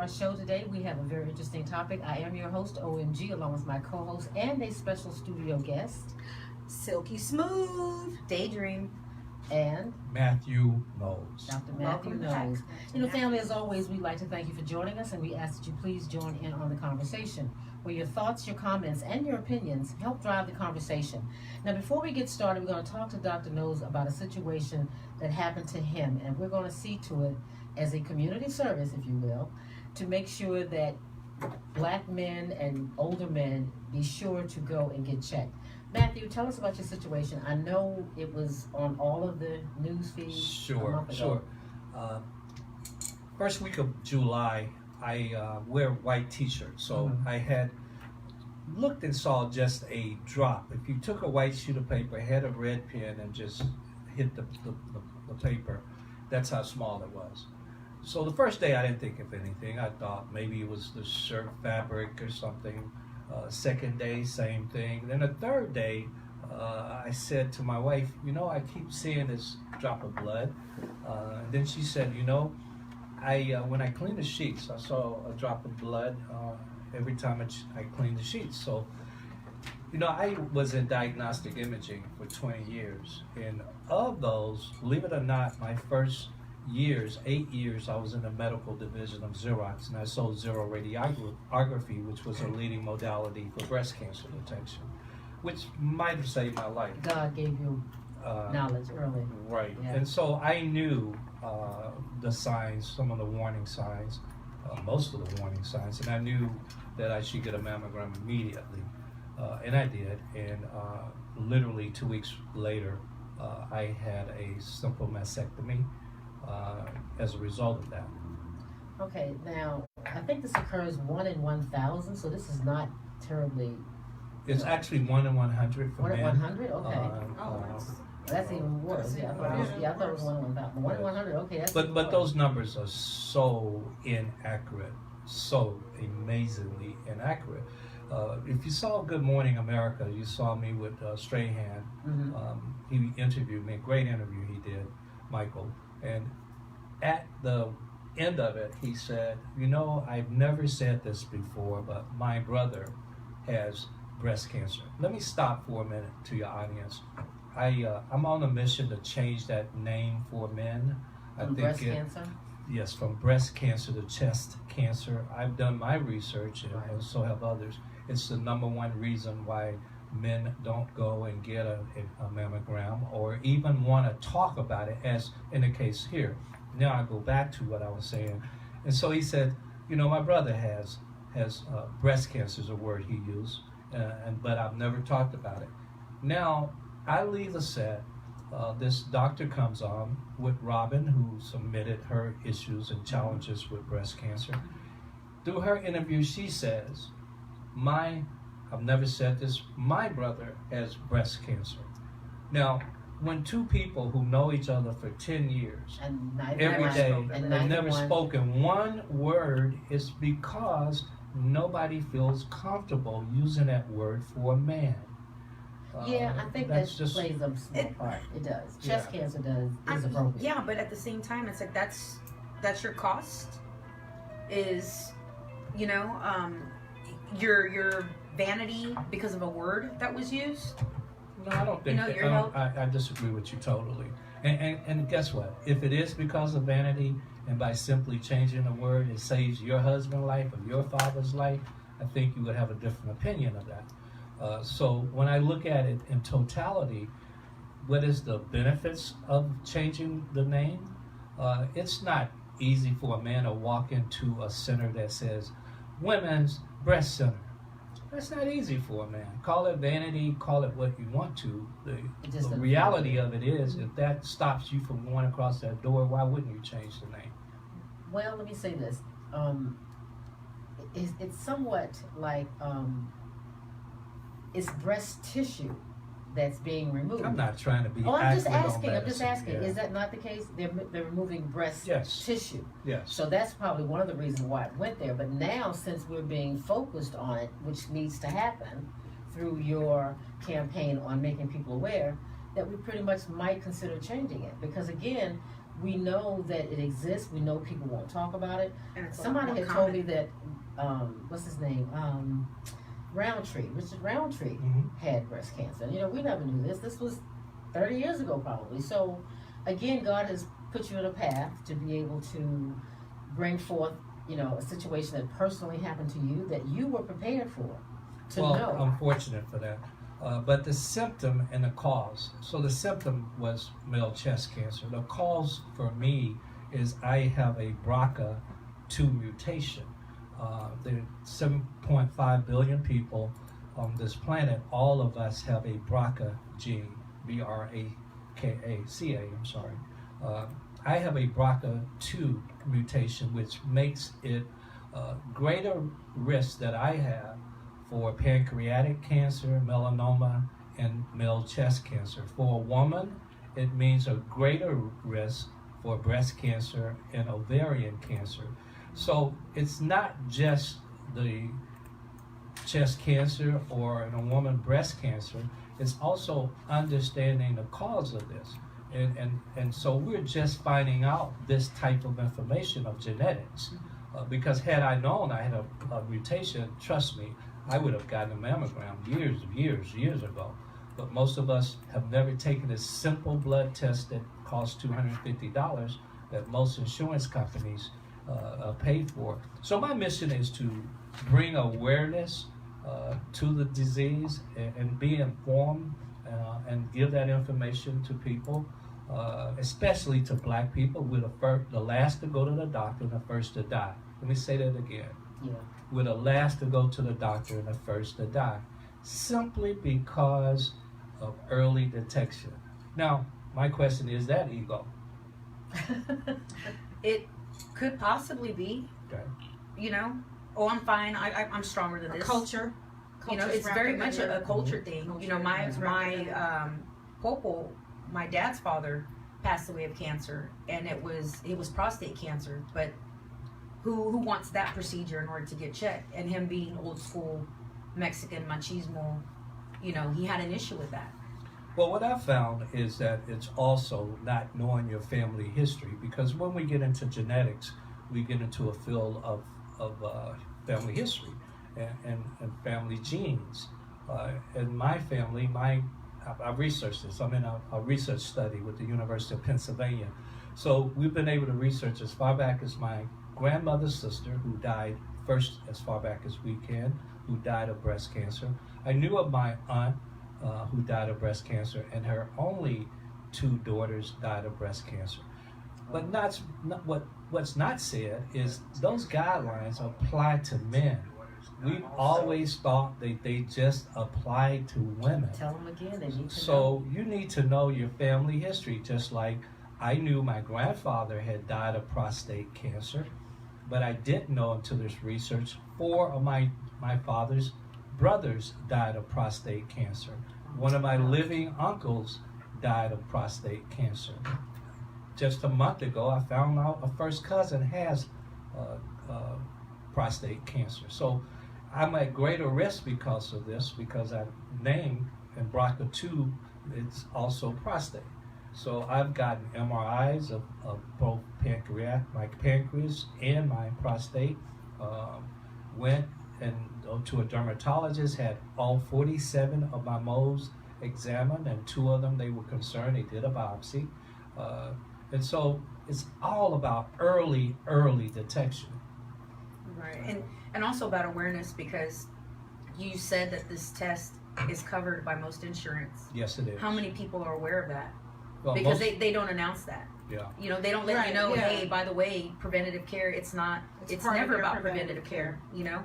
Our show today, we have a very interesting topic. I am your host, OMG, along with my co-host and a special studio guest, Silky Smooth, Daydream, and Matthew Knowles. Dr. Matthew Knowles. You know, family, as always, we'd like to thank you for joining us, and we ask that you please join in on the conversation, where your thoughts, your comments, and your opinions help drive the conversation. Now, before we get started, we're going to talk to Dr. Knowles about a situation that happened to him, and we're going to see to it as a community service, if you will, to make sure that black men and older men be sure to go and get checked. Matthew, tell us about your situation. I know it was on all of the news feeds. Sure. First week of July, I wear white t-shirts, so I had looked and saw just a drop. If you took a white sheet of paper, had a red pen, and just hit the paper, that's how small it was. So the first day I didn't think of anything. I thought maybe it was the shirt fabric or something. Second day, same thing. Then the third day, I said to my wife, you know, I keep seeing this drop of blood. And then she said, you know, when I clean the sheets, I saw a drop of blood every time I clean the sheets. So, you know, I was in diagnostic imaging for 20 years. And of those, believe it or not, my first 8 years, I was in the medical division of Xerox, and I sold zero radiography, which was a leading modality for breast cancer detection, which might have saved my life. God gave you knowledge early. Right. Yeah. And so I knew the signs, some of the warning signs, most of the warning signs, and I knew that I should get a mammogram immediately. And I did, and literally 2 weeks later, I had a simple mastectomy. As a result of that. Okay, now, I think this occurs 1 in 1,000, so this is not terribly... It's actually 1 in 100 for 1 men. in 100? Okay. That's even worse. I thought it was 1 in 1,000. 1 in 100, okay, that's even But worse. those numbers are so inaccurate, so amazingly inaccurate. If you saw Good Morning America, you saw me with Strahan. He interviewed me, great interview he did, Michael. And at the end of it, he said, you know, I've never said this before, but my brother has breast cancer. Let me stop for a minute to your audience. I'm on a mission to change that name for men. From breast cancer? Yes, from breast cancer to chest cancer. I've done my research, and so have others. It's the #1 reason why men don't go and get a mammogram or even want to talk about it, as in the case here. Now I go back to what I was saying. And so he said, you know, my brother has breast cancer is a word he used, but I've never talked about it. Now I leave the set. This doctor comes on with Robin, who submitted her issues and challenges with breast cancer. Through her interview, she says, I've never said this, my brother has breast cancer. Now, when two people who know each other for 10 years, and every day, and never spoken one word, is because nobody feels comfortable using that word for a man. Yeah, I think that plays a small part. It does. Chest cancer is appropriate. Yeah, but at the same time, it's like that's your cost. Is, you know, your vanity because of a word that was used. No, I don't think I disagree with you totally. And guess what? If it is because of vanity, and by simply changing a word, it saves your husband's life or your father's life, I think you would have a different opinion of that. So when I look at it in totality, what is the benefits of changing the name? It's not easy for a man to walk into a center that says Women's Breast Center. That's not easy for a man. Call it vanity, call it what you want to. The reality of it is, if that stops you from going across that door, why wouldn't you change the name? Well, let me say this. It's somewhat like it's breast tissue that's being removed. I'm not trying to be. I'm just asking. Yeah. Is that not the case? They're removing breast tissue. Yes. So that's probably one of the reasons why it went there. But now, since we're being focused on it, which needs to happen through your campaign on making people aware, that we pretty much might consider changing it. Because again, we know that it exists. We know people won't talk about it. And it's Somebody had common. told me that, what's his name? Richard Roundtree had breast cancer. You know, we never knew this. This was 30 years ago probably. So again, God has put you on a path to be able to bring forth, you know, a situation that personally happened to you that you were prepared for. Well, I'm fortunate for that. But the symptom and the cause. So the symptom was male chest cancer. The cause for me is I have a BRCA2 mutation. There are 7.5 billion people on this planet. All of us have a BRCA gene, B-R-A-K-A-C-A, I'm sorry. I have a BRCA2 mutation, which makes it greater risk that I have for pancreatic cancer, melanoma, and male chest cancer. For a woman, it means a greater risk for breast cancer and ovarian cancer. So it's not just the chest cancer or in a woman breast cancer, it's also understanding the cause of this. And so we're just finding out this type of information of genetics. Because had I known I had a mutation, trust me, I would have gotten a mammogram years ago. But most of us have never taken a simple blood test that costs $250 that most insurance companies pay for. So my mission is to bring awareness to the disease and be informed and give that information to people, especially to black people. We're the last to go to the doctor and the first to die. Let me say that again. Yeah. We're the last to go to the doctor and the first to die, simply because of early detection. Now, my question is that ego? It could possibly be. Okay. You know, oh, I'm fine. I'm stronger than this. Culture. You know, it's very much a culture thing. You know, my Popo, my dad's father, passed away of cancer, and it was prostate cancer. But who wants that procedure in order to get checked? And him being old school Mexican machismo, you know, he had an issue with that. Well, what I found is that it's also not knowing your family history, because when we get into genetics, we get into a field of family history and family genes. In my family, I've researched this. I'm in a research study with the University of Pennsylvania. So we've been able to research as far back as my grandmother's sister, who died first as far back as we can, who died of breast cancer. I knew of my aunt who died of breast cancer, and her only 2 daughters died of breast cancer. But what's not said is those guidelines apply to men. We've always thought that they just apply to women. Tell them again, they need to know. So you need to know your family history, just like I knew my grandfather had died of prostate cancer, but I didn't know until this research 4 of my father's brothers died of prostate cancer. One of my living uncles died of prostate cancer. Just a month ago, I found out a first cousin has prostate cancer. So I'm at greater risk because of this, because I named in BRCA2, it's also prostate. So I've gotten MRIs of both my pancreas and my prostate. Went and to a dermatologist, had all 47 of my moles examined, and 2 of them they were concerned. They did a biopsy. And so it's all about early detection. Right. And also about awareness, because you said that this test is covered by most insurance. Yes, it is. How many people are aware of that? Well, Because they don't announce that. Yeah. You know, they don't let you know, yeah. hey, by the way, preventative care, it's part never of your about preventative care, you know?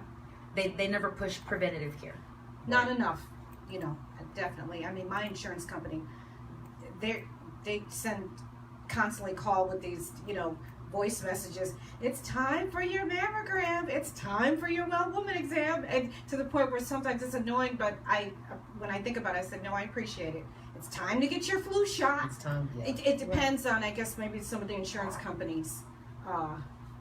They never push preventative care. Not enough, you know, definitely. I mean, my insurance company, they constantly call with these, you know, voice messages. It's time for your mammogram. It's time for your well-woman exam. And to the point where sometimes it's annoying, but when I think about it, I said, no, I appreciate it. It's time to get your flu shot. It's time, yeah. It depends on, I guess, maybe some of the insurance companies.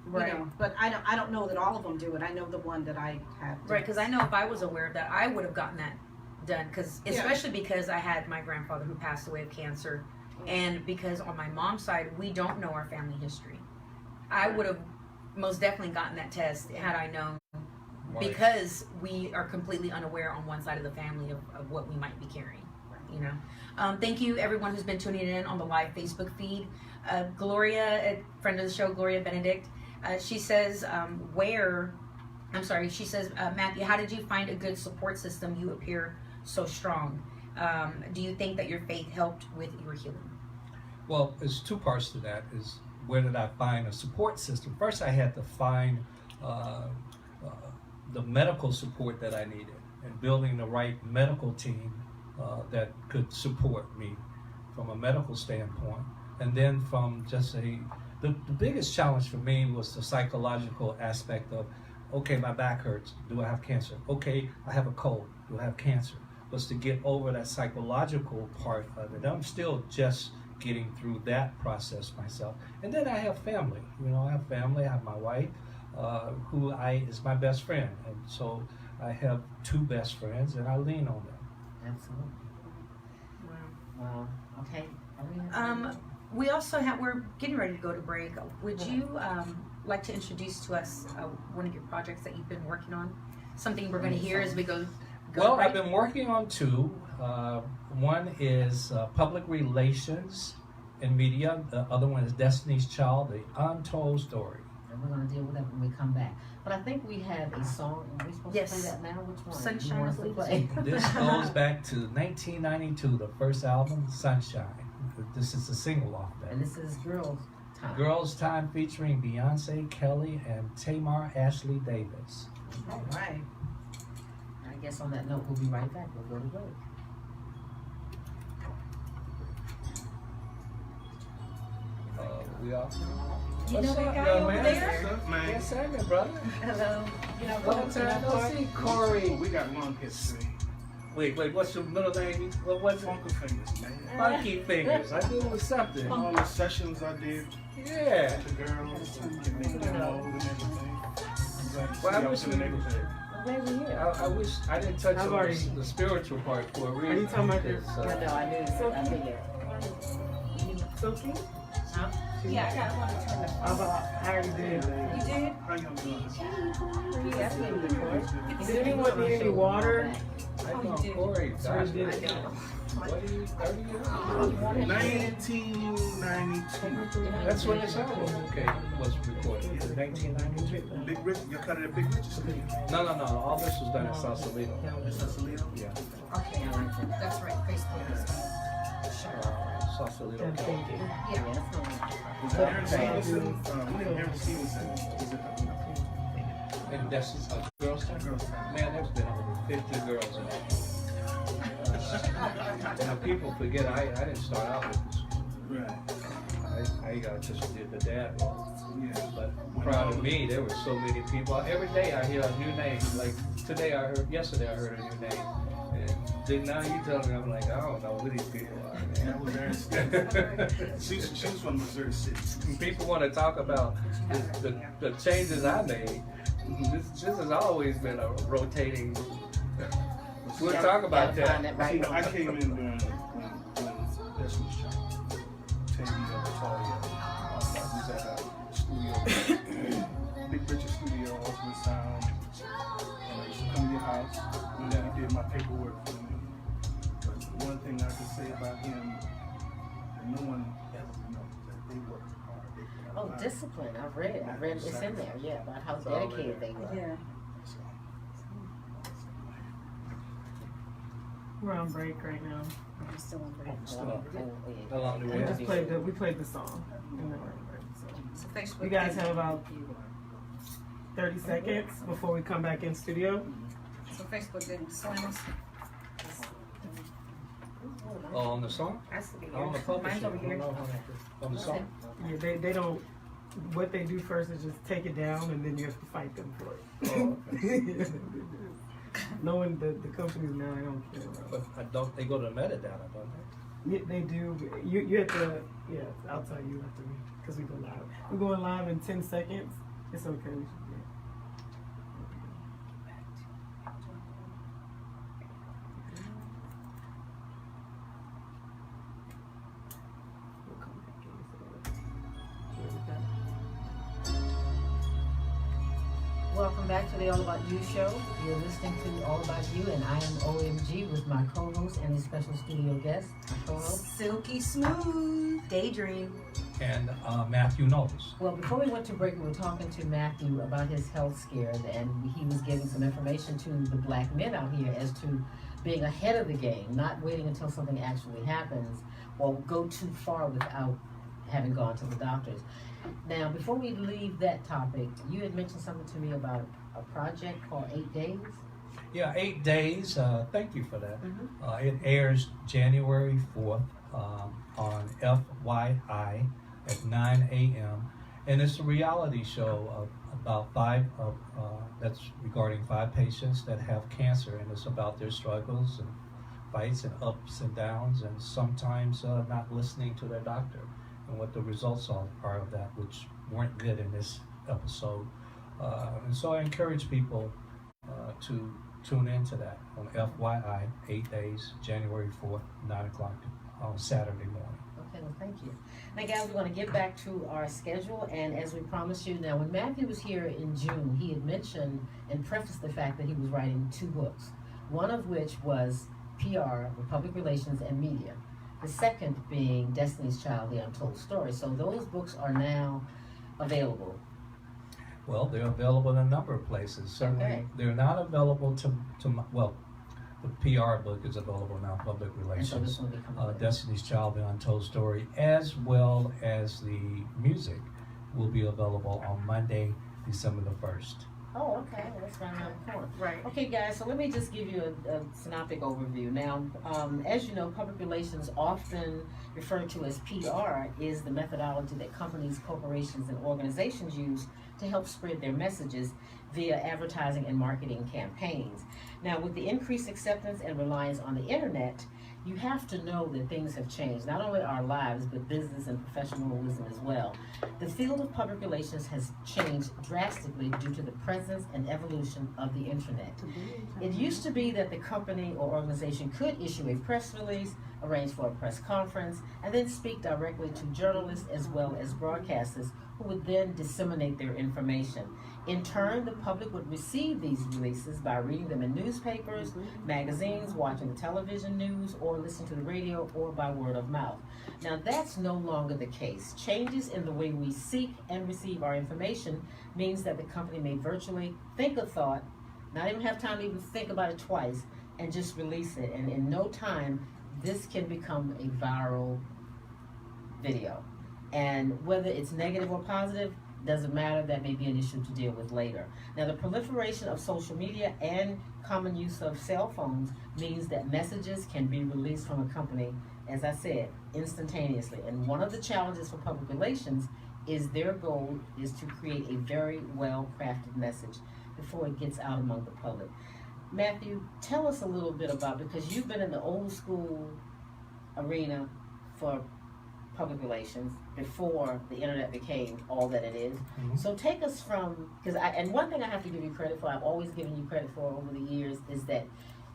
Right. You know, but I don't know that all of them do it. I know the one that I have. Right, because I know if I was aware of that, I would have gotten that done. Especially because I had my grandfather who passed away of cancer, And because on my mom's side, we don't know our family history. I would have most definitely gotten that test had I known, because we are completely unaware on one side of the family of what we might be carrying. You know, thank you everyone who's been tuning in on the live Facebook feed. Gloria, a friend of the show, Gloria Benedict, she says, she says, Matthew, how did you find a good support system? You appear so strong. Do you think that your faith helped with your healing? Well, there's two parts to that. Is where did I find a support system? First, I had to find the medical support that I needed, and building the right medical team that could support me from a medical standpoint. And then from just the biggest challenge for me was the psychological aspect of, okay, my back hurts. Do I have cancer? Okay, I have a cold. Do I have cancer? Was to get over that psychological part of it. I'm still just getting through that process myself. And then I have family. You know, I have family. I have my wife, who is my best friend. And so I have two best friends, and I lean on them. Absolutely. Wow. Okay. We also we're getting ready to go to break. Would you like to introduce to us one of your projects that you've been working on? Something we're going to hear as we go Well, break? I've been working on two. One is public relations and media. The other one is Destiny's Child, the untold story. And we're going to deal with that when we come back. But I think we have a song. Are we supposed to play that now? Which one? Sunshine You want us to play? This goes back to 1992, the first album, Sunshine. This is a single off that. And this is Girls Time. Girls Time featuring Beyonce, Kelly, and Tamar Ashley Davis. All right. I guess on that note, we'll be right back. We'll go to break. We are. You What's know that up, guy young over man? there? What's up, man? Yes, Simon, brother. Hello. You know, Long time no see, Corey. We got long history. Wait, what's your middle name? What's it? Funky Fingers, man. Funky Fingers. I knew it was something. All the sessions I did Yeah. with the girls, and making them old and everything. I'm glad to see Well, I y'all wish in the neighborhood. I'm glad we're here. I wish I didn't touch I've on already- the spiritual part for a reason. Are you talking about because, No, I knew it. I figured. Sophie? Yeah, I got one to turn I already did. You did? How y'all doing? Yes, we record. Does anyone need any water? I know you did. Corey. Gosh, did. what are you, 30 years old? 1992. That's when this album was recorded. 1992. Big Rich, y'all cut it at Big Rich's? No. All this was done in Sausalito. Sausalito? Yeah. Okay, that's right. Facebook. Sausalito. I'm thinking. Yeah, that's not Was it Aaron Stevenson? Aaron Stevenson. Was it, And that's Girls Time? Girls Time. Man, there's been over 50 girls in that. And people forget I didn't start out with this. Right. I just did the dad role. Yeah. But proud of me, there were so many people. Every day I hear a new name. Like yesterday I heard a new name. And then now you tell me, I'm like, I don't know who these people are. That was Aaron Stevenson. She was from Missouri City. People want to talk about the changes I made. This has always been a rotating group. We'll talk about Find that. that right. I came in during when Destiny's Child. 10 years Victoria. I was at a studio, Big Richard Studio, Ultimate Sound. And I used to come to your house, and then he did my paperwork for me. But the one thing I can say about him, that no one ever knows, that they worked hard. They put a Oh, lot. discipline. I've read it. It's in there. Yeah, about how It's all in dedicated there. they were. Yeah. So, We're on break right now. I'm still on break. How long do we We have? just played the song. And then we're on break. So. So Facebook. You guys have about 30 seconds before we come back in studio. So Facebook didn't slam us. Oh, on the song? On the publisher? Mine's over here. On the song? Yeah, they don't. What they do first is just take it down, and then you have to fight them for it. Oh, okay. Knowing the companies now, I don't care. But don't they go to metadata, don't they? Yeah, they do. You have to. Yeah, I'll tell you after because we go live. We're going live in 10 seconds. It's okay. We should be. back to the All About You show. You're listening to All About You, and I am OMG with my co-host and a special studio guest, my co-host. Silky smooth. Daydream. And Matthew Knowles. Well, before we went to break, we were talking to Matthew about his health scare, and he was giving some information to the black men out here as to being ahead of the game, not waiting until something actually happens or go too far without having gone to the doctors. Now, before we leave that topic, you had mentioned something to me about a project called 8 Days. Yeah, 8 Days. Thank you for that. Mm-hmm. It airs January 4th on FYI at 9 a.m. And it's a reality show about that's regarding 5 patients that have cancer, and it's about their struggles and fights and ups and downs, and sometimes not listening to their doctor, and what the results are of that, which weren't good in this episode. And so I encourage people to tune into that on FYI, 8 Days, January 4th, 9 o'clock on Saturday morning. Okay, well, thank you. Now, guys, we're going to get back to our schedule, and as we promised you, now, when Matthew was here in June, he had mentioned and prefaced the fact that he was writing 2 books, one of which was PR, Public Relations, and Media. The second being Destiny's Child, The Untold Story. So those books are now available. Well, they're available in a number of places. Certainly, Okay. they're not available well, the PR book is available now, Public And so Relations. this one becomes Destiny's Child, The Untold Story, as well as the music, will be available on Monday, December the 1st. Oh, okay. Well, that's right around the corner. Right. Okay, guys, so let me just give you a synoptic overview. Now, as you know, public relations, often referred to as PR, is the methodology that companies, corporations, and organizations use to help spread their messages via advertising and marketing campaigns. Now, with the increased acceptance and reliance on the internet, you have to know that things have changed, not only our lives, but business and professionalism as well. The field of public relations has changed drastically due to the presence and evolution of the internet. It used to be that the company or organization could issue a press release, arrange for a press conference, and then speak directly to journalists as well as broadcasters who would then disseminate their information. In turn, the public would receive these releases by reading them in newspapers, magazines, watching the television news, or listening to the radio, or by word of mouth. Now, that's no longer the case. Changes in the way we seek and receive our information means that the company may virtually think a thought, not even have time to even think about it twice, and just release it. And in no time, this can become a viral video. And whether it's negative or positive, doesn't matter. That may be an issue to deal with later. Now, the proliferation of social media and common use of cell phones means that messages can be released from a company, as I said, instantaneously. And one of the challenges for public relations is their goal is to create a very well-crafted message before it gets out among the public. Matthew, tell us a little bit about, because you've been in the old school arena for public relations before the internet became all that it is. Mm-hmm. So take us from, and one thing I have to give you credit for, I've always given you credit for over the years, is that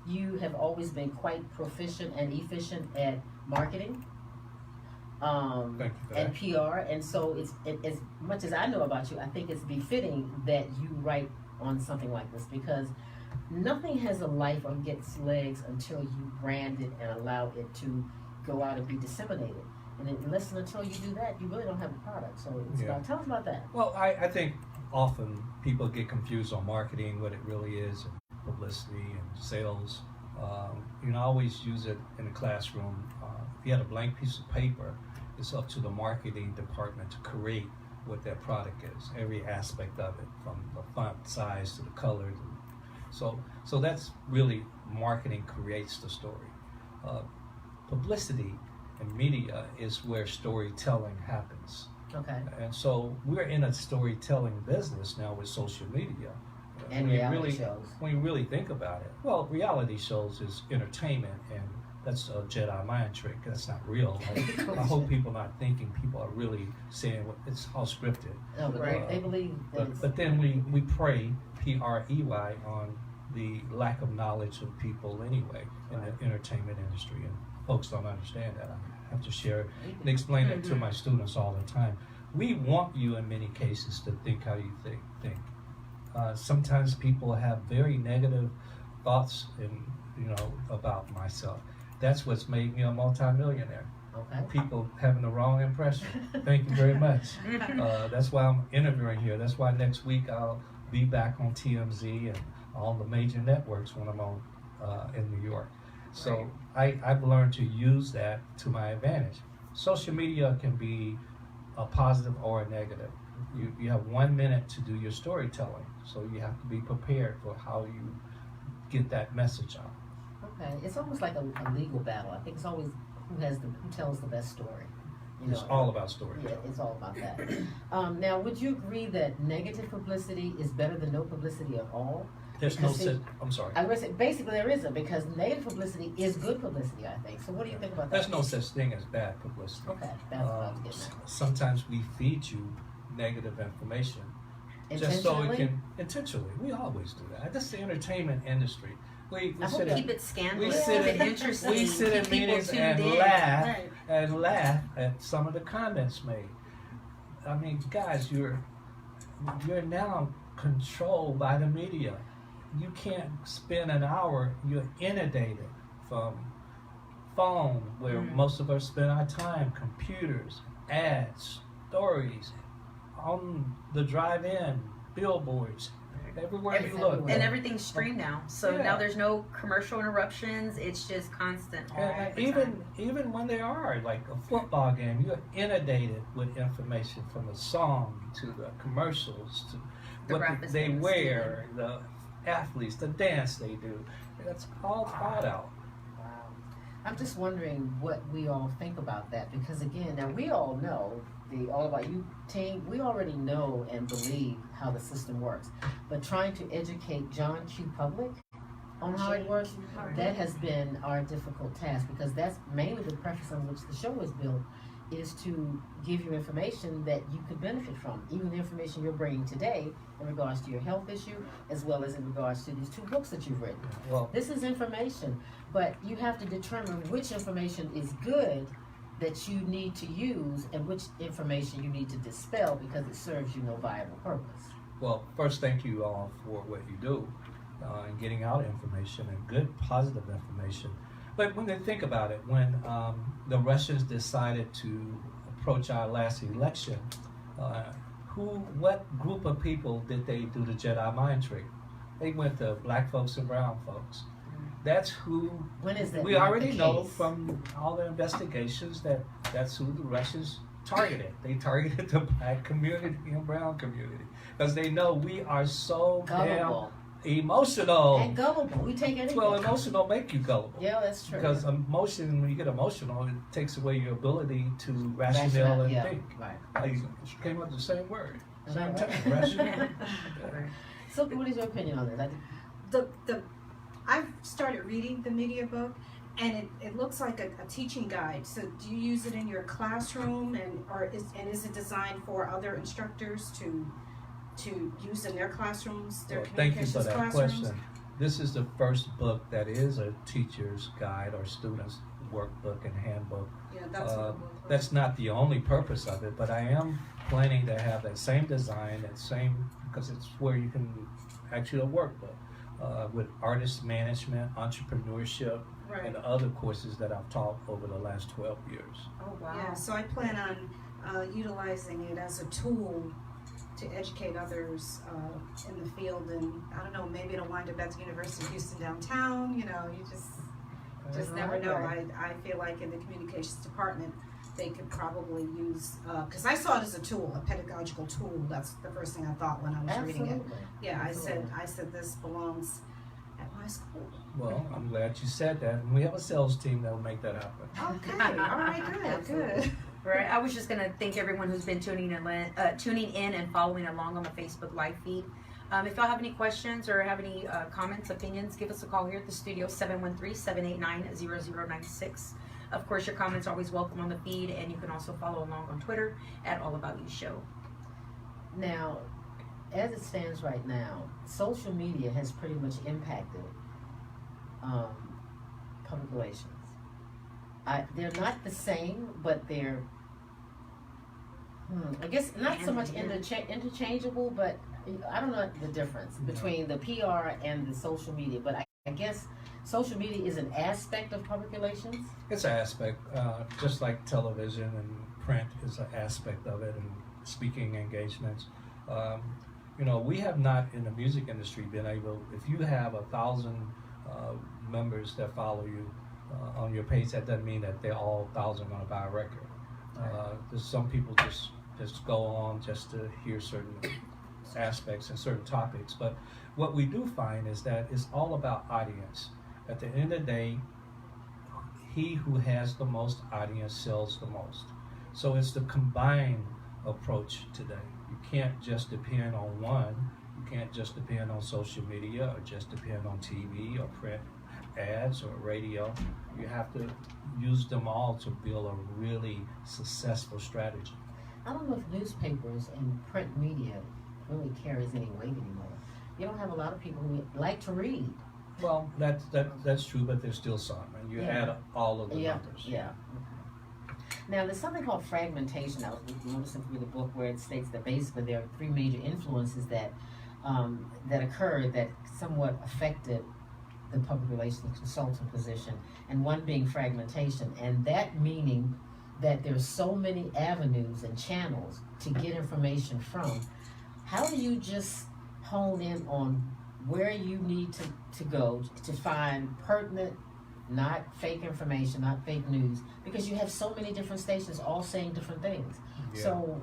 you have always been quite proficient and efficient at marketing. Thank you for and that. PR, and so as much as I know about you, I think it's befitting that you write on something like this, because nothing has a life or gets legs until you brand it and allow it to go out and be disseminated. And unless and until you do that, you really don't have a product. So it's about, tell us about that. Well, I think often people get confused on marketing, what it really is, and publicity and sales. I always use it in the classroom. If you had a blank piece of paper, it's up to the marketing department to create what that product is, every aspect of it, from the font size to the colors. So that's really marketing creates the story. Publicity and media is where storytelling happens. Okay. And so we're in a storytelling business now with social media. And reality shows. When you really think about it, well, reality shows is entertainment, and that's a Jedi mind trick. That's not real. I hope people are not thinking people are really saying it's all scripted. No, but they believe that But then we prey, PREY, on the lack of knowledge of people anyway in the entertainment industry, and folks don't understand that. I have to share it and explain it to my students all the time. We want you in many cases to think how you think. Sometimes people have very negative thoughts about myself. That's what's made me a multimillionaire. Okay. People having the wrong impression. Thank you very much. That's why I'm interviewing here. That's why next week I'll be back on TMZ and all the major networks when I'm on in New York. So I've learned to use that to my advantage. Social media can be a positive or a negative. You have 1 minute to do your storytelling, so you have to be prepared for how you get that message out. Okay, it's almost like a legal battle. I think it's always who tells the best story. It's all about storytelling. Yeah, it's all about that. Now, would you agree that negative publicity is better than no publicity at all? There's no sense. I'm sorry. I would say basically there isn't, because negative publicity is good publicity, I think. So what do you think about that? There's no such thing as bad publicity. Okay, that's what I was getting at. Sometimes we feed you negative information just so it can intentionally. We always do that. That's the entertainment industry. We sit Keep it scandalous, we keep sit it in- interesting. we sit in keep people meetings tuned and in. laugh at some of the comments made. I mean, guys, you're now controlled by the media. You can't spend an hour. You're inundated from phone, where most of us spend our time, computers, ads, stories, on the drive-in, billboards, everywhere you look. And everything's streamed now, so Yeah. now there's no commercial interruptions. It's just constant. All And the time. even when they are like a football game, you're inundated with information, from the song to the commercials to The what graphics they and the wear, the athletes, the dance they do. That's all thought out. Wow. I'm just wondering what we all think about that, because again, now we all know, the All About You team, we already know and believe how the system works. But trying to educate John Q. Public on how it works, that has been our difficult task, because that's mainly the preface on which the show is built, is to give you information that you could benefit from, even the information you're bringing today in regards to your health issue, as well as in regards to these 2 books that you've written. Well, This is information, but you have to determine which information is good that you need to use and which information you need to dispel because it serves you no viable purpose. Well, first, thank you all for what you do in getting out information, and good, positive information. But when they think about it, when the Russians decided to approach our last election, what group of people did they do the Jedi mind trick? They went to black folks and brown folks. That's who. When is that We not already the know case? from all the investigations that that's who the Russians targeted. They targeted the black community and brown community because they know we are so Gullible. damn emotional. And gullible. We take anything. Well, emotional make you gullible. Yeah, that's true. Because emotion, when you get emotional, it takes away your ability to rationale and yeah, think. right. I came up with the same word. Is that Same right? time, rationale. Right. So, what is your opinion on this? I've started reading the media book, and it looks like a teaching guide. So do you use it in your classroom, and is it designed for other instructors to use in their classrooms, their Well, thank you for communications that classrooms? question. This is the first book that is a teacher's guide or student's workbook and handbook. Yeah, that's what it was. That's not the only purpose of it, but I am planning to have that same design, because it's where you can actually a workbook with artist management, entrepreneurship, Right. and other courses that I've taught over the last 12 years. Oh wow. Yeah, so I plan on utilizing it as a tool to educate others in the field, and I don't know, maybe it'll wind up at the University of Houston downtown. You know, you just never know. I feel like in the communications department, they could probably use, because I saw it as a tool, a pedagogical tool. That's the first thing I thought when I was reading it. Absolutely. Yeah, Absolutely. I said this belongs at my school. Well, I'm glad you said that, and we have a sales team that will make that happen. Okay, all right, good. Right. I was just gonna thank everyone who's been tuning in and following along on the Facebook live feed. If y'all have any questions or have any comments, opinions, give us a call here at the studio, 713-789-0096. Of course, your comments are always welcome on the feed, and you can also follow along on Twitter at All About You Show. Now, as it stands right now, social media has pretty much impacted public relations. They're not the same, but they're, I guess not so much interchangeable, but I don't know the difference between the PR and the social media, but I guess social media is an aspect of public relations. It's an aspect, just like television and print is an aspect of it, and speaking engagements. We have not in the music industry been able, if you have 1,000 members that follow you on your page, that doesn't mean that they're all 1,000 going to buy a record. There's some people just go on just to hear certain aspects and certain topics. But what we do find is that it's all about audience. At the end of the day, he who has the most audience sells the most. So it's the combined approach today. You can't just depend on one. You can't just depend on social media or just depend on TV or print ads or radio. You have to use them all to build a really successful strategy. I don't know if newspapers and print media really carries any weight anymore. You don't have a lot of people who like to read. Well, that's true, but there's still some, and you add all of the numbers. Yeah. Now, there's something called fragmentation. I was noticing through the book where it states that basically there are three major influences that occurred that somewhat affected the public relations consultant position, and one being fragmentation, and that meaning that there's so many avenues and channels to get information from. How do you just hone in on where you need to go to find pertinent, not fake information, not fake news, because you have so many different stations all saying different things. Yeah. So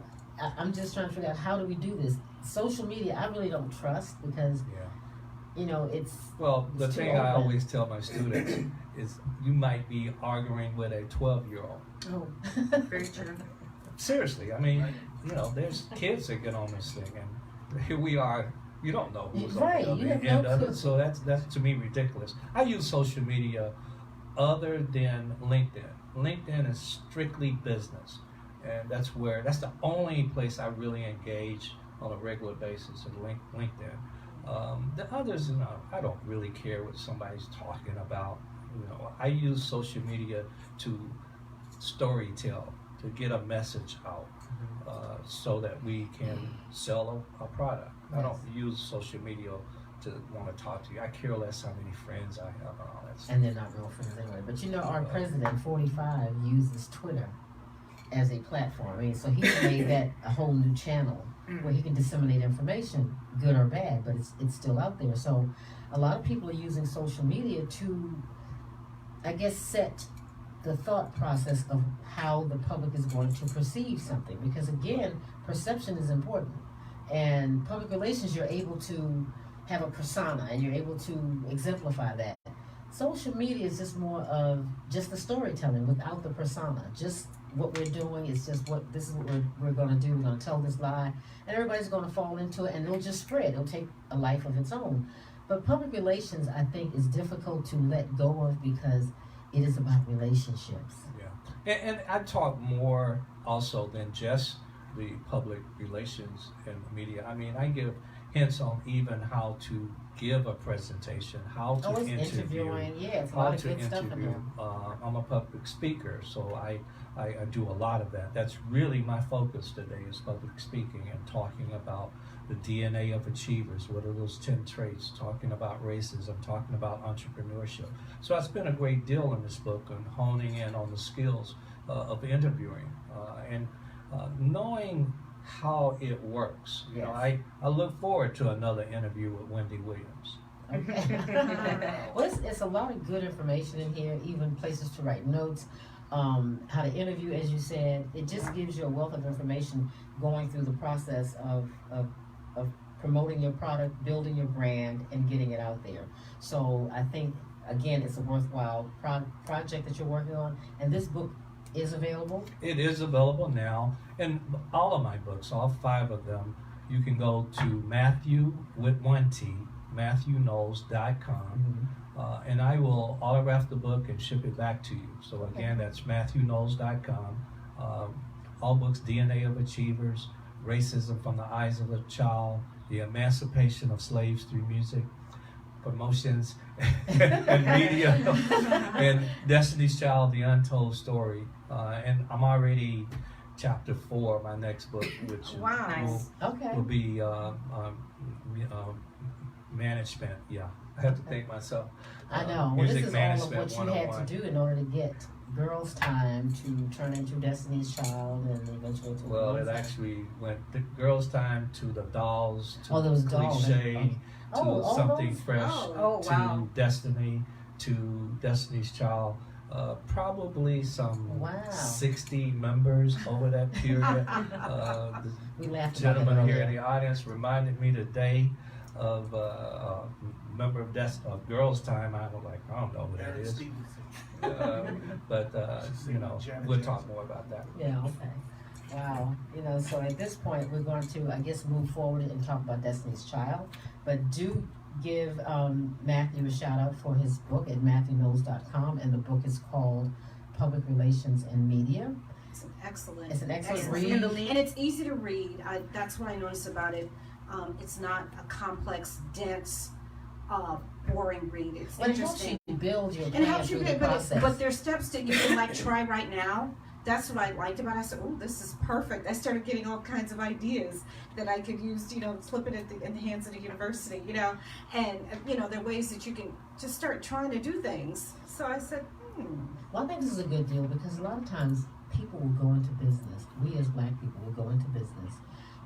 I'm just trying to figure out, how do we do this? Social media, I really don't trust, because it's the it's too thing I open. always tell my students is you might be arguing with a 12-year-old. Oh. Very true. Seriously, I mean, there's kids that get on this thing, and here we are. You don't know who's Right, on you the have end no of clue. it, so that's to me ridiculous. I use social media other than LinkedIn. LinkedIn is strictly business, and that's the only place I really engage on a regular basis is LinkedIn. The others, I don't really care what somebody's talking about. I use social media to storytell, to get a message out, so that we can sell a product. I don't use social media to want to talk to you. I care less how many friends I have and all that stuff. And they're not real friends anyway. But our president, 45, uses Twitter as a platform. I mean, so he made that a whole new channel where he can disseminate information, good or bad, but it's still out there. So a lot of people are using social media to, I guess, set the thought process of how the public is going to perceive something. Because again, perception is important. And public relations, you're able to have a persona and you're able to exemplify that. Social media is just more of just the storytelling without the persona. Just what we're doing is just this is what we're going to do. We're going to tell this lie, and everybody's going to fall into it, and it'll just spread. It'll take a life of its own. But public relations, I think, is difficult to let go of because it is about relationships. Yeah, and I talk more also than just the public relations and media. I mean, I give hints on even how to give a presentation, how to it's interview, interviewing. Yeah, it's a how lot of to good stuff in interview. there. I'm a public speaker, so I do a lot of that. That's really my focus today, is public speaking and talking about the DNA of achievers. What are those 10 traits? Talking about racism, talking about entrepreneurship. So I spent a great deal in this book on honing in on the skills of interviewing and knowing how it works. Yes. I look forward to another interview with Wendy Williams. Okay. Well, it's a lot of good information in here, even places to write notes, how to interview, as you said. It just gives you a wealth of information going through the process of promoting your product, building your brand, and getting it out there. So I think, again, it's a worthwhile project that you're working on, and this book is available. It is available now, and all of my books, all 5 of them, you can go to Matthew with 1 T, MatthewKnowles.com, and I will autograph the book and ship it back to you. So again, that's MatthewKnowles.com. All books: DNA of Achievers, Racism from the Eyes of a Child, The Emancipation of Slaves Through Music, Promotions and Media, and Destiny's Child: The Untold Story. And I'm already chapter 4 of my next book, which Wow. Nice. Okay. will be management. Yeah, I have to thank myself. I know. Well, this Music is all of management what you 101. had to do in order to get Girls Time to turn into Destiny's Child and eventually to Well, Girls it Time. actually went the Girls' Time to the Dolls to Oh, there was Dolls. Cliche to all something those? fresh Oh, to wow. Destiny to Destiny's Child. Probably some Wow. 60 members over that period. The We laughed about that gentleman here earlier. in the audience reminded me today of a member of Girls' Time. I was like, I don't know who that Eric is. Stevenson. But we'll talk more about that. Yeah, okay. Wow. So at this point, we're going to, I guess, move forward and talk about Destiny's Child. But do give Matthew a shout out for his book at MatthewKnowles.com. And the book is called Public Relations and Media. It's an excellent. It's an excellent read. And it's easy to read. That's what I noticed about it. It's not a complex, dense, boring read. It's But it helps interesting. you build your And it plan helps you through the but process. there's steps that you can like try right now. That's what I liked about it. I said, oh, this is perfect. I started getting all kinds of ideas that I could use, slip it in the hands of the university, and, there are ways that you can just start trying to do things. So I said, Well, I think this is a good deal because a lot of times people will go into business. We as Black people will go into business,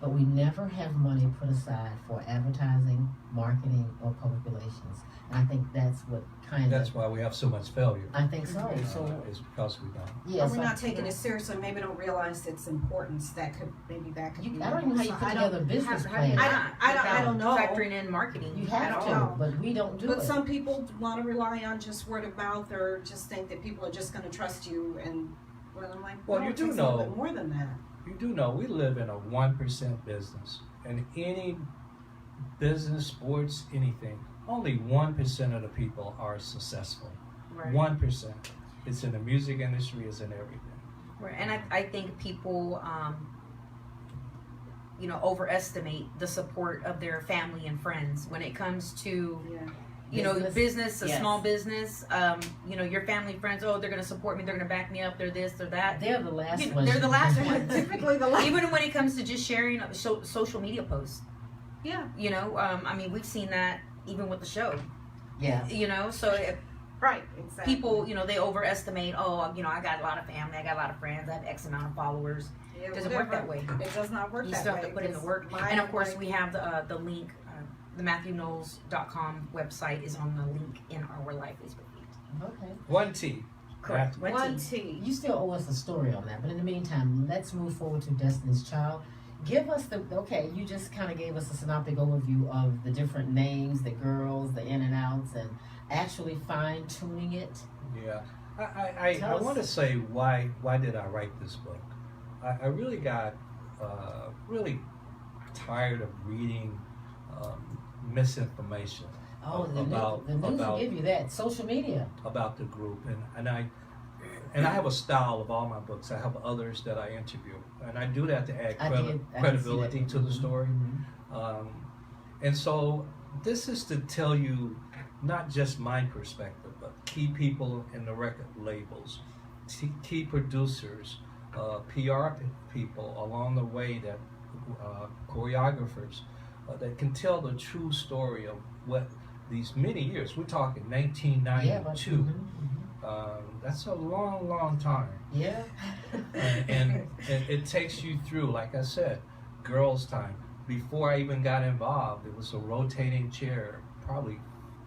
but we never have money put aside for advertising, marketing, or public relations. And I think that's what That's why we have so much failure. I think so. So It's because we don't. yeah, Or we're not taking it seriously, maybe don't realize its importance. That could be. I don't know how you put together a business plan. I don't know. Factoring in marketing. You I have don't to, know. but we don't do But it. some people want to rely on just word of mouth, or just think that people are just going to trust you. And I'm like, Well, no, you it do takes a little know- bit more than that. You do know we live in a 1% business, and any business, sports, anything, only 1% of the people are successful. Right. 1%. It's in the music industry. It's in everything. Right. And I think people, overestimate the support of their family and friends when it comes to, Yeah. business, a Yes. small business. Your family, friends. Oh, they're going to support me. They're going to back me up. They're this. They're that. They're the last You know, ones. they're the last ones. Typically the last. Even when it comes to just sharing social media posts. Yeah. We've seen that even with the show. Yeah. So if Right. Exactly. people, they overestimate. Oh, I got a lot of family. I got a lot of friends. I have X amount of followers. Yeah, It doesn't work whatever. that way. It does not work You that still way. have to put in the 'cause work. mine And of are course, like- we have the link. The MatthewKnowles.com website is on the link in our live Facebook feed. Okay. 1T. Correct. one T. You still owe us a story on that, but in the meantime, let's move forward to Destiny's Child. Give us you just kind of gave us a synoptic overview of the different names, the girls, the in and outs, and actually fine tuning it. Yeah. I Tell us. want to say why did I write this book? I really got really tired of reading misinformation Oh, the about news will give you that. Social media. about the group, and I have a style of all my books. I have others that I interview, and I do that to add I did see credibility that. to the story. Mhm. And so this is to tell you not just my perspective, but key people in the record labels, key producers, PR people along the way, that choreographers that can tell the true story of what these many years. We're talking Yeah, but 1992. That's a long time. Yeah. And it takes you through, like I said, Girls' Time. Before I even got involved, it was a rotating chair, probably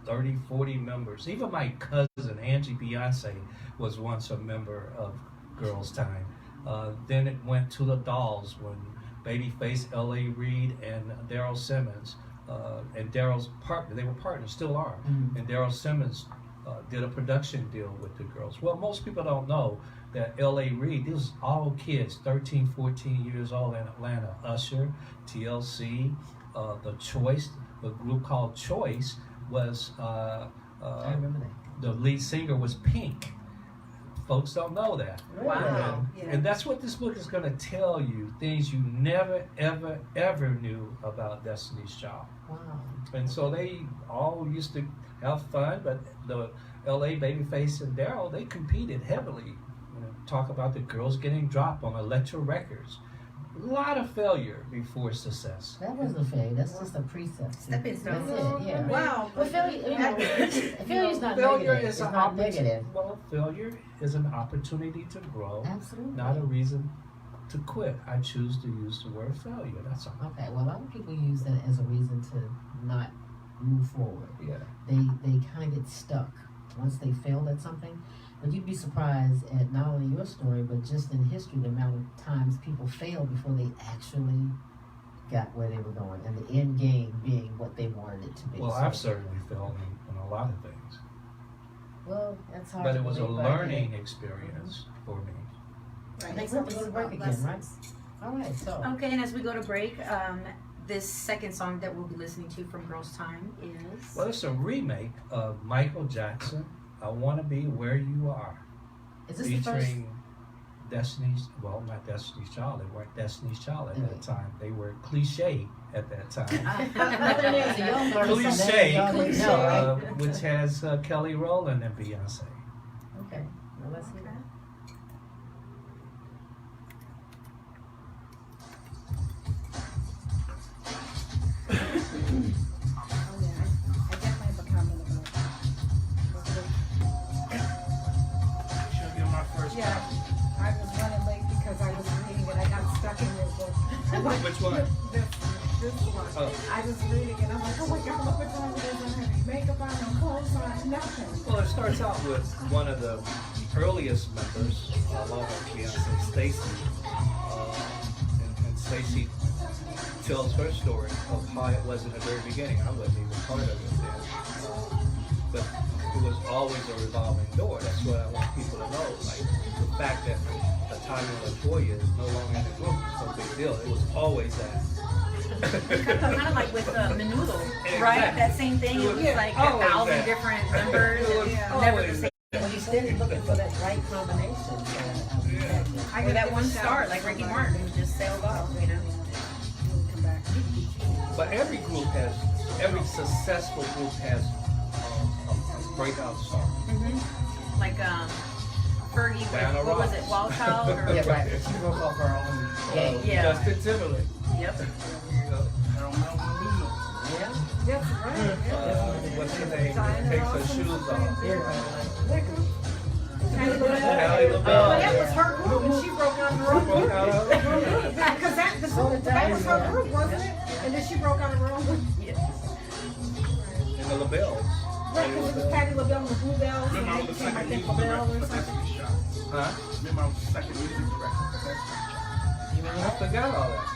30, 40 members. Even my cousin, Angie Beyonce, was once a member of Girls' Time. Then it went to the Dolls when Babyface, L.A. Reid, and Daryl Simmons, and Daryl's partner, they were partners, still are, and Daryl Simmons did a production deal with the girls. Well, most people don't know that L.A. Reid, these was all kids, 13, 14 years old in Atlanta. Usher, TLC, The Choice, the group called Choice was, I remember that. the lead singer was Pink. Folks don't know that. Wow. And that's what this book is going to tell you, things you never, ever knew about Destiny's Child. Wow. And so they all used to have fun, but the LA Babyface and Daryl, they competed heavily talk about the girls getting dropped on Electro Records. A lot of failure before success. That wasn't failure. That's just a precept. Stepping That's stone. it. Yeah. Wow. Well, failure, failure's not Failure negative. is It's an not negative. Well, failure is an opportunity to grow, Absolutely. not a reason to quit. I choose to use the word failure. That's all. Okay. Well, a lot of people use that as a reason to not move forward. Yeah. They kind of get stuck once they failed at something. But you'd be surprised at not only your story, but just in history, the amount of times people failed before they actually got where they were going, and the end game being what they wanted it to be. Well, So- I've certainly failed in a lot of things, Well, that's hard. but to it was a believe, but I learning experience for me. I think we have to go to break again, right? All right. So. Okay, and as we go to break, this second song that we'll be listening to from Girls Time is. Well, it's a remake of Michael Jackson, I Want to Be Where You Are, Is this the first? featuring Destiny's, well, not Destiny's Child, they weren't Destiny's Child at that time. They were cliche at that time. Nothing is a young artist, so Cliche, y'all didn't know, right? which has Kelly Rowland and Beyonce. Okay. Well, let's hear that. Oh, yeah. I definitely have a comment about She'll be on my first Yeah, I was running late because I was reading it. I got stuck in your book. Which one? This one. Oh. I was reading it. I'm like, oh my God, look what's wrong with this. I don't have any makeup on, no clothes on, nothing. Well, it starts out with one of the earliest members, along with Beyonce, Stacey. And Stacey tells her story of how it was in the very beginning. I wasn't even part of it then. But it was always a revolving door. That's what I want people to know. Like, the fact that Tanya Latoya is no longer in the group is no big deal. It was always that. Kind of like with Menudo, Exactly. right? That same thing. It was Yeah, like always 1,000 that. different members. It was and never the always same. Well, you still looking for that right combination. So, I got that one star, like Ricky Martin, just sailed off, you know. Come back. But every successful group has a breakout star. Like Fergie, Diana what was Ross. it, Wild Child? Or, Yeah, right. She broke off her own. Yeah. Justin Timberlake. Yep. yeah. That's right. What's her name? That takes her shoes off. Patty Patty LaBelle. LaBelle. But that was her group, and she broke out of her own group. Broke out of her. Because that was her group, wasn't it? And then she broke out of her own group. And the LaBelles. Right, because it was Patty LaBelle and the Bluebells, and Remember, I they was the became, I second think, music LaBelle director or for something. Destiny's Child. Huh? Remember, I was the second music director for Destiny's Child. I forgot all that.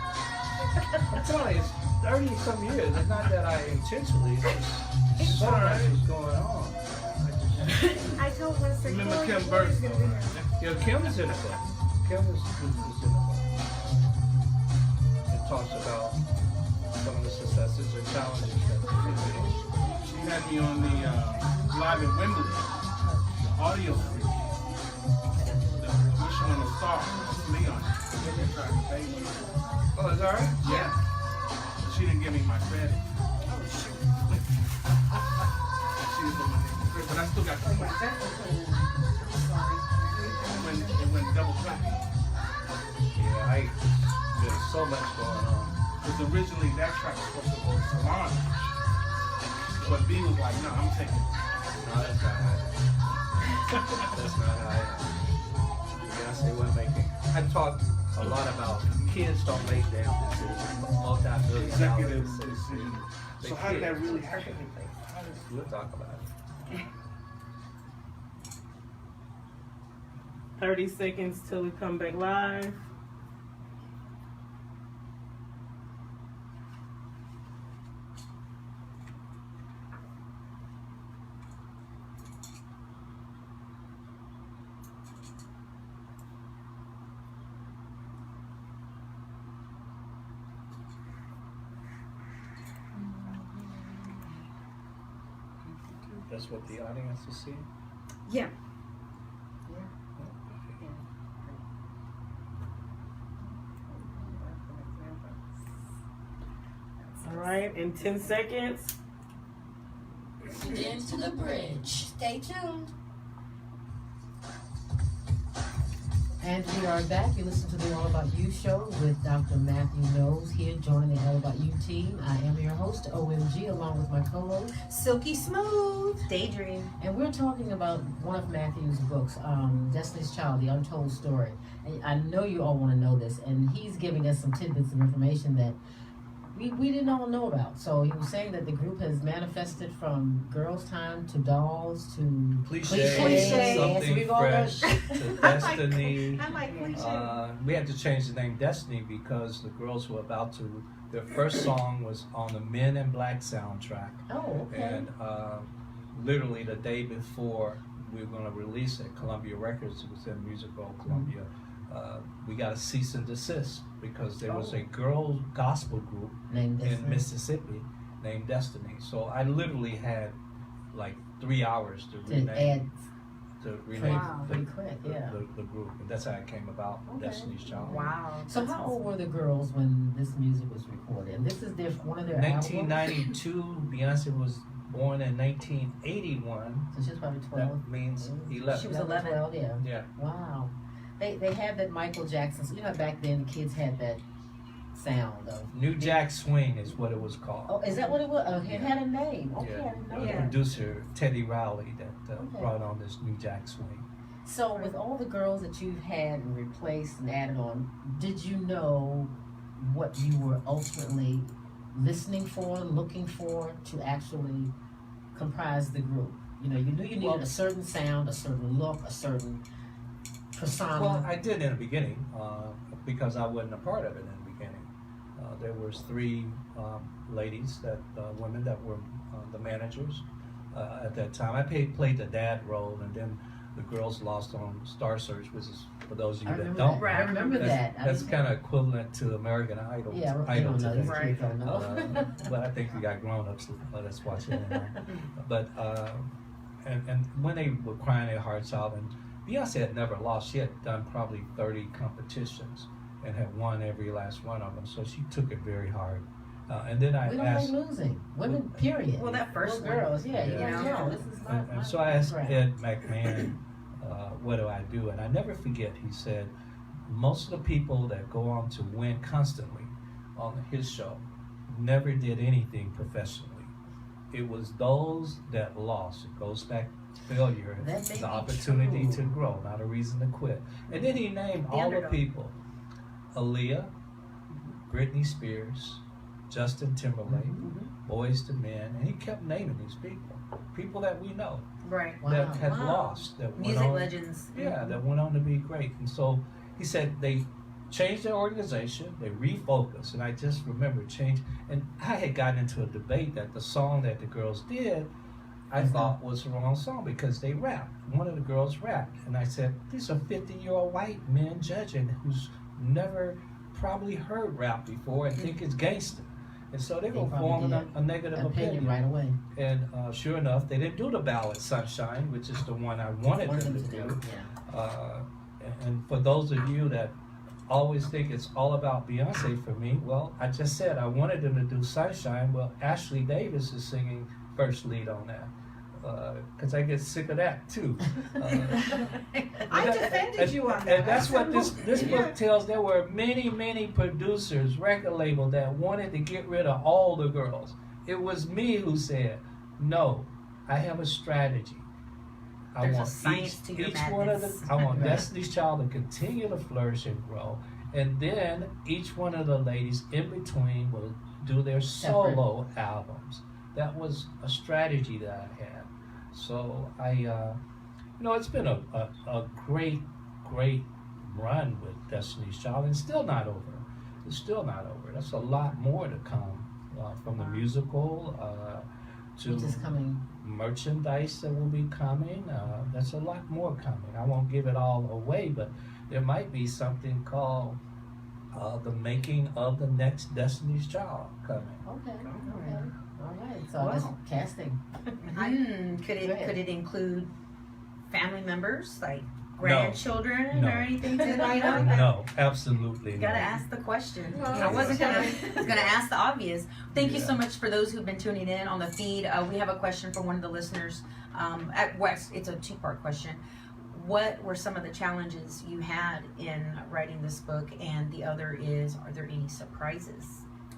I'm telling you, it's 30-some years. It's not that I intentionally, it's just so much was going on. I told her, I said, Remember "Chloe, Kim Chloe's Burst, gonna though, be right? here." Yeah, Kim is in the book. Kim is in the book. It talks about some of the successes and challenges that they faced. She had me on the live at Wembley, the audio freak. The Wishing on a Star. That's me on it. They tried to pay me. Oh, is that right? Yeah. She didn't give me my credit. She was the one that did it, but I still got the credit. It went double platinum. Yeah, there's so much going on. Because originally that track was supposed to go to Salon. But B was like, no, I'm taking it. No, that's not how it is. That's not how it is. Beyonce wasn't making. I talked a lot about kids don't make damn decisions. Multi-million dollar Executive decisions. decision. They So how did that kids. really happen? We'll talk about it. 30 seconds till we come back live. That's what the audience is seeing. Yeah. All right, in 10 seconds. Into the bridge. Stay tuned. And we are back. You listen to the All About You show with Dr. Matthew Knowles here joining the All About You team. I am your host, OMG, along with my co-host, Silky Smooth. Daydream. and we're talking about one of Matthew's books, Destiny's Child, The Untold Story. And I know you all want to know this, and he's giving us some tidbits of information that we didn't all know about. So he was saying that the group has manifested from girls' time to dolls to Cliche, Cliche. something Yes, we gonna- fresh to Destiny. I like cliche. We had to change the name Destiny because the girls were about to. Their first song was on the Men in Black soundtrack, Oh, okay. and literally the day before we were going to release it, Columbia Records, it was in Musical Columbia. We got a cease and desist because there was a girl gospel group Named in Destiny. Mississippi named Destiny. So I literally had like 3 hours to To add rename Wow. the, pretty quick, yeah. the group, and that's how it came about. Okay. Destiny's Child. Wow. So how old were the girls when this music was recorded? And this is one of their albums. 1992. Beyonce was born in 1981. So she's probably 12. That means She 11. was 11. 12, yeah. Yeah. Wow. They had that Michael Jackson. So, you know, back then the kids had that sound of. New Jack Swing is what it was called. Oh, is that what it was? Oh, it had a name. Okay, Yeah. I didn't know The that. producer Teddy Riley that Okay. brought on this New Jack Swing. So with all the girls that you've had and replaced and added on, did you know what you were ultimately listening for, looking for to actually comprise the group? You know, you knew you needed a certain sound, a certain look, a certain persona. Well, I did in the beginning because I wasn't a part of it in the beginning. There was 3 ladies, women that were the managers at that time. I played the dad role, and then the girls lost on Star Search, which is for those of you that don't. I remember that. That's kind of equivalent to American Idol. Yeah, they Idol don't know. today. These kids don't know. But I think we got grown-ups that's watching it now. But and when they were crying their hearts out, and Beyonce had never lost. She had done probably 30 competitions and had won every last one of them. So she took it very hard. And then I We don't asked, like losing. Women, period. Well, that first Little girls, yeah, you Yeah. gotta know. This is not. and so I asked crap. Ed McMahon, what do I do? And I never forget, he said, most of the people that go on to win constantly on his show never did anything professionally. It was those that lost. It goes back to failure, That may the be opportunity true. to grow, not a reason to quit. And then he named The all the underdog. people: Aaliyah, Britney Spears, Justin Timberlake, Mhm. Boys to Men, and he kept naming these people that we know Right. that Wow. had Wow. lost, that went Music on, legends. yeah, that went on to be great. And so he said they changed their organization, they refocused, and I just remember change. And I had gotten into a debate that the song that the girls did, I thought was the wrong song because they rapped. One of the girls rapped, and I said, these are 50-year-old white men judging who's never probably heard rap before and think it's gangster. And so they They were probably forming did. a negative Opinion right away. And sure enough, they didn't do the ballad "Sunshine," which is the one I wanted them to do. Yeah. And for those of you that always think it's all about Beyonce for me, well, I just said I wanted them to do "Sunshine." Well, Ashley Davis is singing first lead on that because I get sick of that too. I defended you on that. And that's what this Yeah. book tells. There were many producers, record label that wanted to get rid of all the girls. It was me who said, no, I have a strategy. I There's a want science to your each one of madness. I want Right. Destiny's Child to continue to flourish and grow. And then each one of the ladies in between will do their Separate. solo albums. That was a strategy that I had. So it's been a great run with Destiny's Child, and still not over. It's still not over. That's a lot more to come from the musical to Which is coming. merchandise that will be coming. That's a lot more coming. I won't give it all away, but there might be something called the making of the next Destiny's Child coming. Okay. All right. So Wow. that's casting. Could Go ahead. it include family members like grandchildren No. or anything to No, absolutely You gotta no. ask the question. Well, I was gonna ask the obvious. Thank you Yeah. so much for those who've been tuning in on the feed. We have a question from one of the listeners. At West, it's a 2-part question. what were some of the challenges you had in writing this book? And the other is, are there any surprises?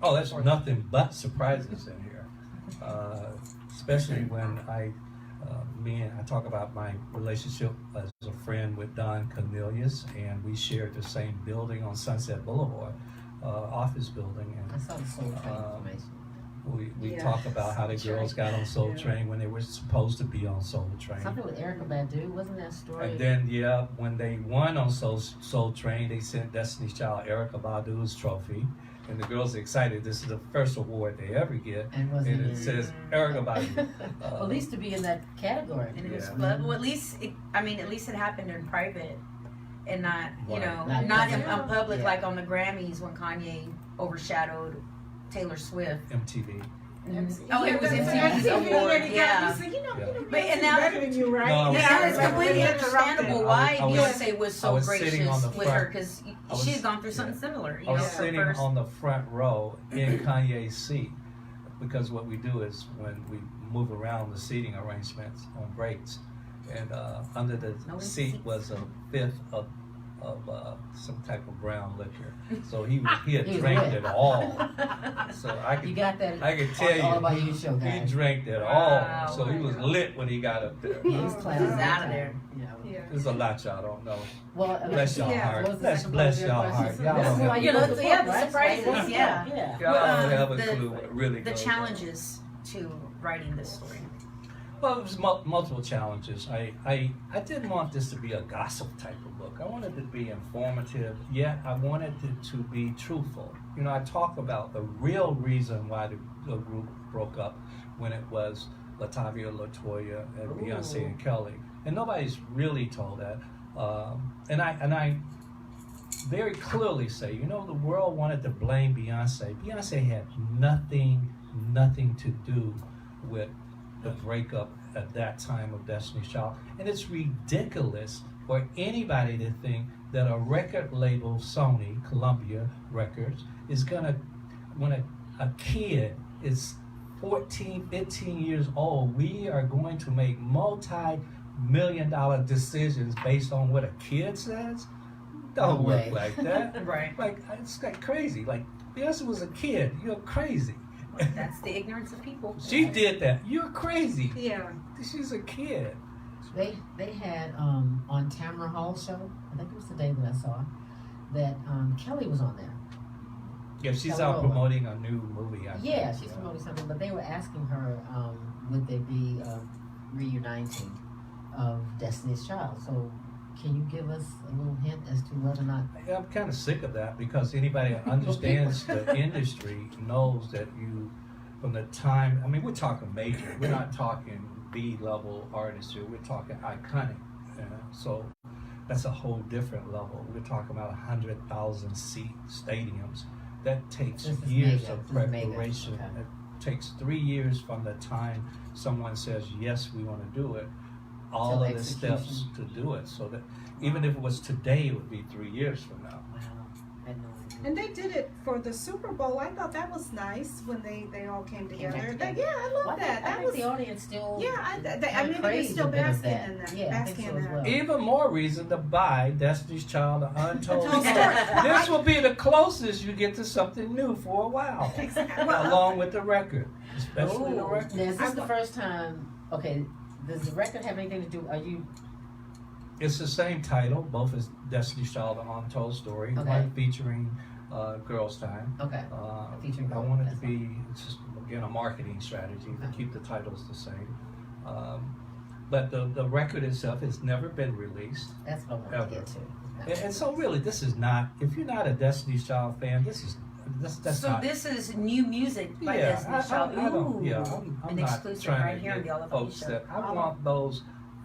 Oh, there's nothing but surprises in here. Especially when I talk about my relationship as a friend with Don Cornelius, and we shared the same building on Sunset Boulevard, office building. I And saw the Soul Train information. we Yeah, talk about how the that's girls right. got on Soul Yeah. Train when they were supposed to be on Soul Train. Something with Erica Badu, wasn't that story? And then, yeah, when they won on Soul Train, they sent Destiny's Child Erica Badu's trophy. And the girls are excited. This is the first award they ever get. and And it says Erica Badu. at least to be in that category. And it was, Yeah. well, at least it happened in private, and not, you Right. know, Not not in public. public Yeah. like on the Grammys when Kanye overshadowed Taylor Swift. MTV. Oh, it was that's MTV's MTV, award, and he got- yeah. he said, you know, Yeah. But- and now- better than you, right? No, I was- Yeah, it's I was- completely I understandable was- why I was- Beyonce was I so was sitting gracious on the with her, front- because I was- she had gone through something yeah. similar. You I was know, sitting her first. on the front row in Kanye's seat, because what we do is when we move around the seating arrangements on breaks, and under the No seat seats. was a fifth of some type of brown liquor. So he had He was drank lit. it all. So I You could got that I can tell all you, about you show, he guys. drank it Wow. all. So he was lit when he got up there. He was clapping. He's out of there. Yeah. Yeah. There's a lot y'all don't know. Well, Bless y'all Yeah. heart. what was the Bless second part of your y'all question? heart. Y'all This don't is why have you know, wrote the so yeah, book, the right? surprises, Right? yeah. Yeah. Y'all Well, don't have a the- clue what really The goes on. challenges to writing this story. Well, it was multiple challenges. I didn't want this to be a gossip type of book. I wanted it to be informative, yet I wanted it to be truthful. You know, I talk about the real reason why the group broke up when it was Latavia, LaToya, and Ooh. Beyonce and Kelly. And nobody's really told that. And I very clearly say, you know, the world wanted to blame Beyonce. Beyonce had nothing to do with the breakup at that time of Destiny's Child. And it's ridiculous for anybody to think that a record label, Sony, Columbia Records, is gonna, when a kid is 14, 15 years old, we are going to make multi-million-dollar decisions based on what a kid says? Don't No work way. like that. Right. Like, it's like crazy. Like, Beyonce was a kid. You're crazy. That's the ignorance of people. She did that. You're crazy. Yeah. She's a kid. They had on Tamara Hall's show, I think it was the day that I saw, that Kelly was on there. Yeah, she's Kelly out Rowland. promoting a new movie. I think. Yeah, she's promoting something, but they were asking her, would they be reuniting of Destiny's Child? So can you give us a little hint as to whether or not? I'm kind of sick of that, because anybody that understands the industry knows that you, from the time, I mean, we're talking major. We're not talking B-level artists here. We're talking iconic. So that's a whole different level. We're talking about 100,000 seat stadiums. That takes This is years mega. of This is mega. preparation. Okay. It takes 3 years from the time someone says, yes, we want to do it, all Till of the execution. steps to do it. So that even if it was today, it would be 3 years from now. Wow, I had no idea. And they did it for the Super Bowl. I thought that was nice when they all came together. together. Yeah, I love Well, that. I That think was the audience still. yeah. I kinda maybe they're craves still a bit of basking that. in that. Yeah, I think basking so in as that. well. Even more reason to buy Destiny's Child: The Untold Untold Story. Story. This will be the closest you get to something new for a while, Well, along with the record, especially the Ooh. record. Now, is this the first time? Okay, does the record have anything to do? Are you? It's the same title, both as Destiny's Child: The Untold Story, Okay. one featuring Girls Time. Okay. Featuring I Girls, want it to that's be, it's just again a marketing strategy to Okay. keep the titles the same. But the record itself has never been released. That's what I want Ever. to get to. And so really, this is not, if you're not a Destiny's Child fan, that's So not. this is new music by Yeah, Destiny's Child. I don't, Ooh. yeah, I'm An not exclusive trying right to here on get the Olive folks Show. that, I want those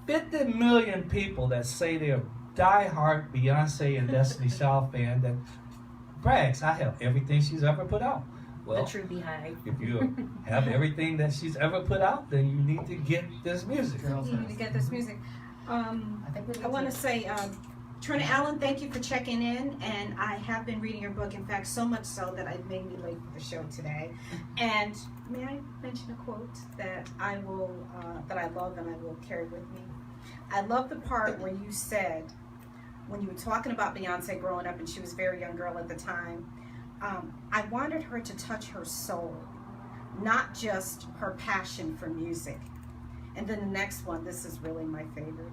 50 million people that say they're diehard Beyonce and Destiny's Child fan that brags, I have everything she's ever put out. The Well, true beehive. if you have everything that she's ever put out, then you need to get this music. Girls You need to get this music. I think we I want to say, Trina Allen, thank you for checking in. And I have been reading your book. In fact, so much so that it made me late for the show today. And may I mention a quote that I will, that I love and I will carry with me? I love the part where you said, when you were talking about Beyonce growing up and she was a very young girl at the time, I wanted her to touch her soul, not just her passion for music. And then the next one, this is really my favorite.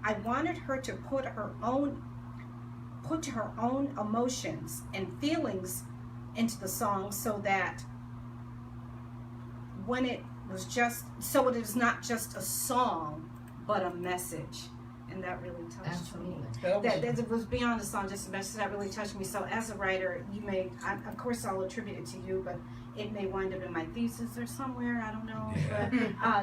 I wanted her to put her own emotions and feelings into the song so that when it was not just a song, but a message. And that really touched me. That it was beyond the song, just a message that really touched me. So as a writer, of course I'll attribute it to you, but it may wind up in my thesis or somewhere, I don't know. Yeah.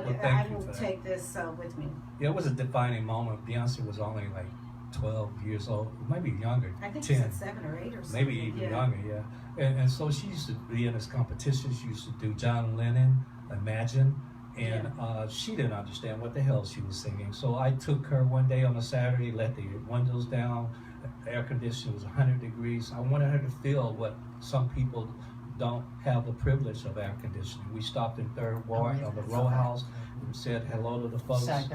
But I will take this with me. Yeah, it was a defining moment. Beyonce was only like 12 years old, maybe younger. I think 10. she said 7 or 8 or something. Maybe even younger, yeah. And so she used to be in this competition. She used to do John Lennon, Imagine. And she didn't understand what the hell she was singing. So I took her one day on a Saturday, let the windows down, the air conditioning was 100 degrees. I wanted her to feel what some people don't have the privilege of air conditioning. We stopped in 3rd Ward of the row house and said hello to the folks. And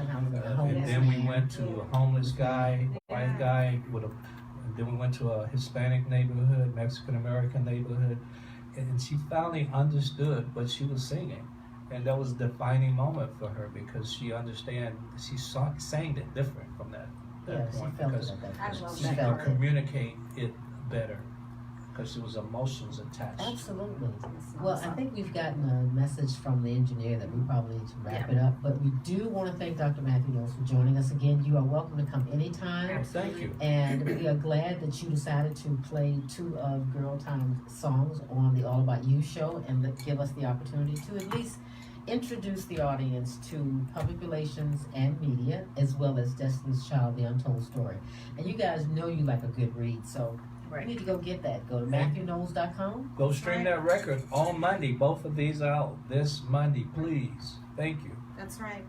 then we went to a homeless guy, white guy, and then we went to a Hispanic neighborhood, Mexican American neighborhood, and she finally understood what she was singing. And that was a defining moment for her because she sang it different from that point because she could communicate it better because there was emotions attached. Absolutely. Well, I think we've gotten a message from the engineer that we probably need to wrap it up. But we do want to thank Dr. Matthew Knowles for joining us again. You are welcome to come anytime. Thank you. And we are glad that you decided to play 2 of Girl Time songs on the All About You show and give us the opportunity to at least introduce the audience to public relations and media, as well as Destiny's Child, The Untold Story. And you guys know you like a good read, so you need to go get that. Go to MatthewKnowles.com. Go stream that record on Monday. Both of these out this Monday, please. Thank you. That's right.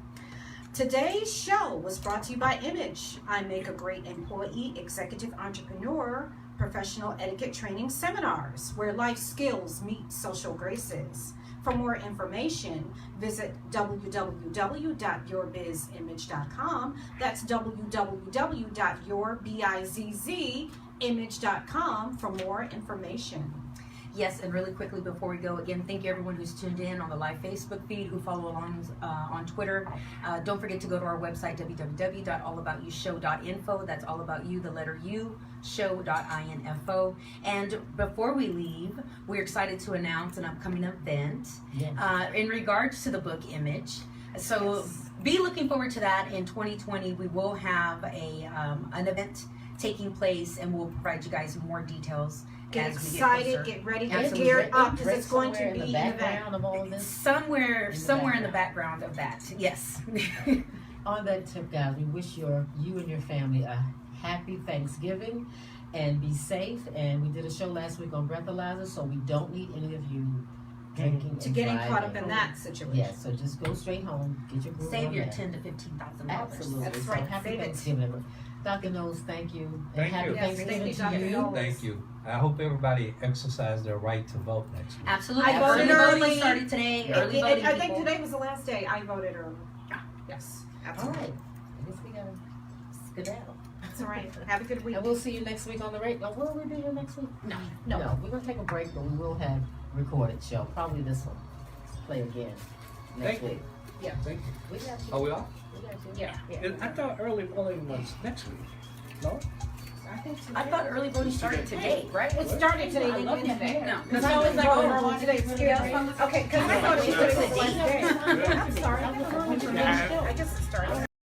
Today's show was brought to you by Image. I Make a Great Employee, Executive Entrepreneur, Professional Etiquette Training Seminars, where life skills meet social graces. For more information, visit www.yourbizimage.com. That's www.yourbizzimage.com for more information. Yes, and really quickly before we go, again, thank you everyone who's tuned in on the live Facebook feed, who follow along on Twitter. Don't forget to go to our website, www.allaboutyouShow.info. That's all about you, the letter U, show.info. And before we leave, we're excited to announce an upcoming event in regards to the book Image. So be looking forward to that. In 2020, we will have an event taking place, and we'll provide you guys more details. Get excited, get ready, get geared up, because it's going to be an event. Of all of this? Somewhere in the background of that, yes. On that tip, guys, we wish you and your family a happy Thanksgiving, and be safe. And we did a show last week on breathalyzer, so we don't need any of you drinking to getting caught up in that situation. Yes, so just go straight home, get your groove Save your on $10,000 to $15,000. Absolutely. That's So right. happy Save it. Thanksgiving. Dr. Knowles, thank you. Thank and happy you. Thanksgiving Yes, to thank you, you. Dr. Knowles. Thank you. I hope everybody exercised their right to vote next week. Absolutely. I voted Early voting early. started today. Early voting. I think people. today was the last day I voted early. Yes, All absolutely. right. I guess we gotta skedaddle. That's all right. Have a good week. And we'll see you next week on the radio. Will we be here next week? No. No. We're gonna take a break, but we will have recorded show. Probably this one. Let's play again next Thank you. week. Thank you. We got you. Are we off? We got you. Yeah. I thought early voting was next week. No? I thought early voting started today, right? It started today. I love didn't that. it? No. Because I was like, oh, today. Okay, because I thought she said it was the last day. I'm sorry. I guess it's